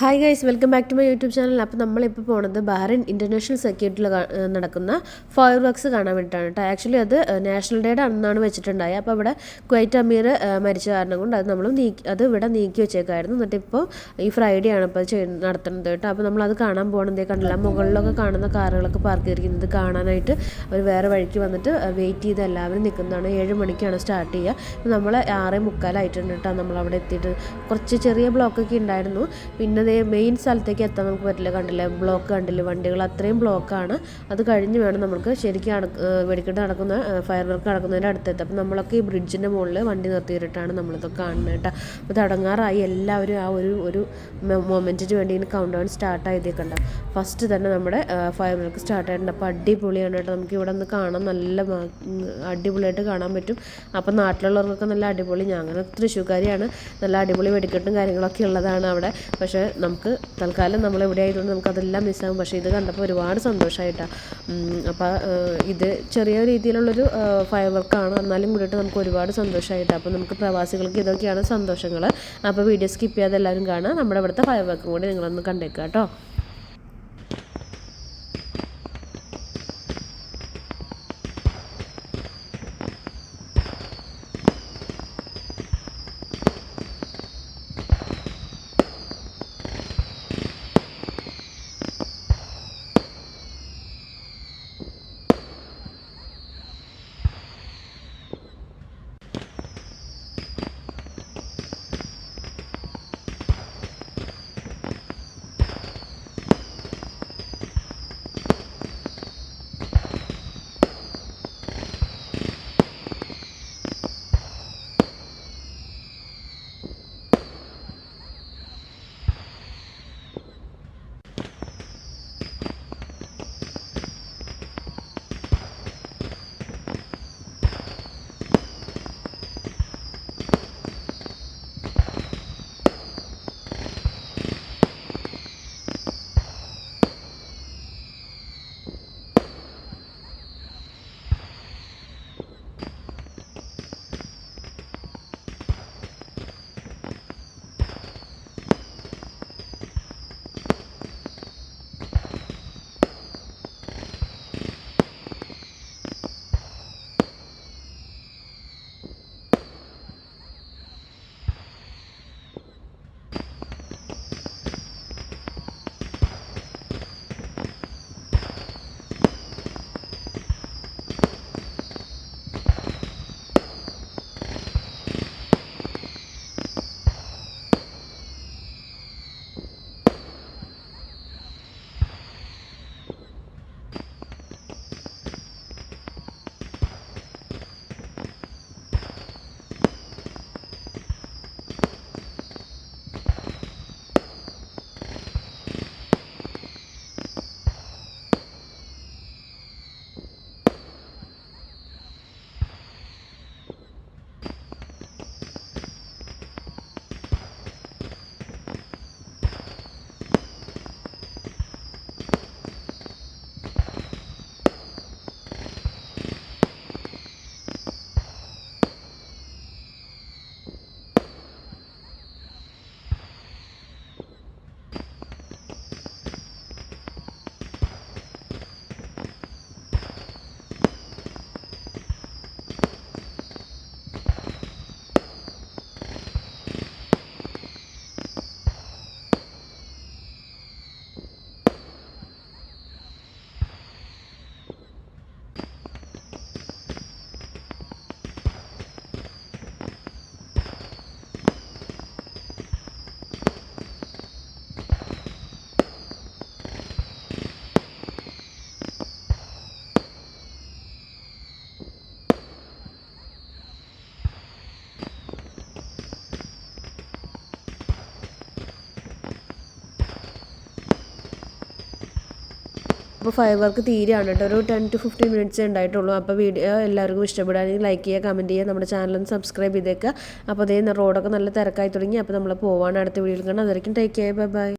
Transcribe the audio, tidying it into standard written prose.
Hi guys, welcome back to my YouTube channel. അപ്പോൾ നമ്മളിപ്പോൾ പോകുന്നത് ബഹ്റൈൻ ഇൻ്റർനാഷണൽ സർക്യൂട്ടിൽ നടക്കുന്ന ഫയർ വർക്ക്സ് കാണാൻ വേണ്ടിയിട്ടാണ് കേട്ടോ. ആക്ച്വലി അത് നാഷണൽ ഡേയുടെ അന്നാണ് വെച്ചിട്ടുണ്ടായത്. അപ്പോൾ ഇവിടെ കുവൈറ്റ് അമീർ മരിച്ച കാരണം കൊണ്ട് അത് നമ്മൾ അത് ഇവിടെ നീക്കി വെച്ചേക്കായിരുന്നു. എന്നിട്ട് ഇപ്പോൾ ഈ ഫ്രൈഡേ ആണ് ഇപ്പോൾ നടത്തുന്നത് കേട്ടോ. അപ്പോൾ നമ്മളത് കാണാൻ പോകണതേ കണ്ടില്ല. മുകളിലൊക്കെ കാണുന്ന കാറുകളൊക്കെ പാർക്ക് ചെയ്തിരിക്കുന്നത് കാണാനായിട്ട് അവർ വേറെ വഴിക്ക് വന്നിട്ട് വെയിറ്റ് ചെയ്ത് എല്ലാവരും നിൽക്കുന്നതാണ്. 7 മണിക്കാണ് സ്റ്റാർട്ട് ചെയ്യുക. നമ്മൾ 6:45 കേട്ടോ നമ്മളവിടെ എത്തിയിട്ട്. കുറച്ച് ചെറിയ ബ്ലോക്കൊക്കെ ഉണ്ടായിരുന്നു. പിന്നെ മെയിൻ സ്ഥലത്തേക്ക് എത്താൻ നമുക്ക് പറ്റില്ല. കണ്ടില്ലേ, ബ്ലോക്ക് കണ്ടില്ലേ, വണ്ടികൾ അത്രയും ബ്ലോക്കാണ്. അത് കഴിഞ്ഞ് വേണം നമുക്ക് ശരിക്കും വെടിക്കെട്ട് നടക്കുന്ന ഫയർ വർക്ക് നടക്കുന്നതിൻ്റെ അടുത്തെത്താം. അപ്പം നമ്മളൊക്കെ ഈ ബ്രിഡ്ജിൻ്റെ മുകളിൽ വണ്ടി നിർത്തിയിട്ടാണ് നമ്മളിതൊക്കെ കാണുന്നത് കേട്ടോ. അപ്പോൾ തുടങ്ങാറായി. എല്ലാവരും ആ ഒരു മൊമെൻറ്റിന് വേണ്ടി കൗണ്ട് ഡൗൺ സ്റ്റാർട്ട് ആയതേക്കണ്ട. ഫസ്റ്റ് തന്നെ നമ്മുടെ ഫയർ വർക്ക് സ്റ്റാർട്ട് ആയിട്ടുണ്ട്. അപ്പോൾ അടിപൊളിയാണ് കേട്ടോ. നമുക്ക് ഇവിടെ നിന്ന് കാണാൻ നല്ല അടിപൊളിയായിട്ട് കാണാൻ പറ്റും. അപ്പം നാട്ടിലുള്ളവർക്കൊക്കെ നല്ല അടിപൊളി. അങ്ങനെ തൃശ്ശൂർക്കാരിയാണ്. നല്ല അടിപൊളി വെടിക്കെട്ടും കാര്യങ്ങളൊക്കെ ഉള്ളതാണ് അവിടെ. പക്ഷേ നമുക്ക് തൽക്കാലം നമ്മളിവിടെ ആയതുകൊണ്ട് നമുക്കതെല്ലാം മിസ്സാകും. പക്ഷേ ഇത് കണ്ടപ്പോൾ ഒരുപാട് സന്തോഷമായിട്ടാണ്. അപ്പോൾ ഇത് ചെറിയ രീതിയിലുള്ളൊരു ഫയർ വർക്കാണ്, എന്നാലും കൂടിയിട്ട് നമുക്ക് ഒരുപാട് സന്തോഷമായിട്ടാണ്. അപ്പോൾ നമുക്ക് പ്രവാസികൾക്ക് ഇതൊക്കെയാണ് സന്തോഷങ്ങൾ. അപ്പോൾ വീഡിയോ സ്കിപ്പ് ചെയ്യാതെ എല്ലാവരും കാണാം. നമ്മുടെ ഇവിടുത്തെ ഫയർ വർക്കും കൂടി നിങ്ങളൊന്ന് കണ്ടേക്കാം കേട്ടോ. അപ്പോൾ ഫയർ വർക്ക് തീരെയാണ് കേട്ടോ. ഒരു 10 to 15 മിനിറ്റ്സേ ഉണ്ടായിട്ടുള്ളൂ. അപ്പോൾ വീഡിയോ എല്ലാവർക്കും ഇഷ്ടപ്പെടുകയാണെങ്കിൽ ലൈക്ക് ചെയ്യുക, കമൻറ്റ് ചെയ്യുക, നമ്മുടെ ചാനലൊന്ന് സബ്സ്ക്രൈബ് ചെയ്തേക്കുക. അപ്പോൾ അതേ റോഡൊക്കെ നല്ല തിരക്കായി തുടങ്ങി. അപ്പോൾ നമ്മൾ പോവാണ് അടുത്ത വീഡിയോയിൽ കാണാം. അതായിരിക്കും. Take care, bye bye.